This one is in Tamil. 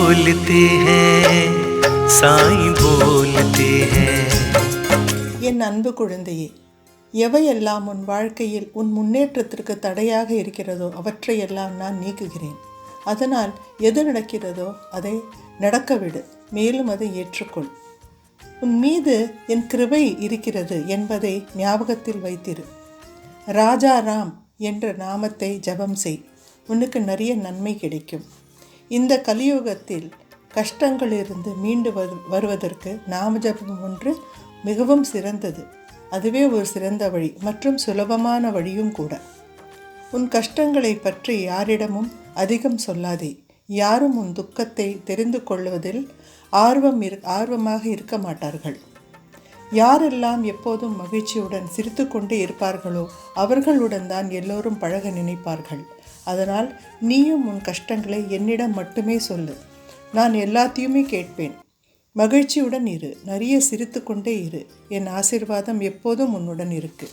बोलते हैं साईं बोलते हैं। என் அன்பு குழந்தையே, எவையெல்லாம் உன் வாழ்க்கையில் உன் முன்னேற்றத்திற்கு தடையாக இருக்கிறதோ அவற்றையெல்லாம் நான் நீக்குகிறேன். அதனால் எது நடக்கிறதோ அதை நடக்கவிடு, மேலும் அதை ஏற்றுக்கொள். உன் மீது என் கிருபை இருக்கிறது என்பதை ஞாபகத்தில் வைத்திரு. ராஜாராம் என்ற நாமத்தை ஜபம் செய், உனக்கு நிறைய நன்மை கிடைக்கும். இந்த கலியுகத்தில் கஷ்டங்களிலிருந்து மீண்டு வருவதற்கு நாம ஜபம் ஒன்று மிகவும் சிறந்தது. அதுவே ஒரு சிறந்த வழி மற்றும் சுலபமான வழியும் கூட. உன் கஷ்டங்களை பற்றி யாரிடமும் அதிகம் சொல்லாதே. யாரும் உன் துக்கத்தை தெரிந்து கொள்வதில் ஆர்வமாக இருக்க மாட்டார்கள். யாரெல்லாம் எப்போதும் மகிழ்ச்சியுடன் சிரித்து கொண்டே இருப்பார்களோ அவர்களுடன் தான் எல்லோரும் பழக நினைப்பார்கள். அதனால் நீயும் உன் கஷ்டங்களை என்னிடம் மட்டுமே சொல்லு, நான் எல்லாத்தையுமே கேட்பேன். மகிழ்ச்சியுடன் இரு, நிறைய சிரித்து கொண்டே இரு. என் ஆசீர்வாதம் எப்போதும் உன்னுடன் இருக்கு.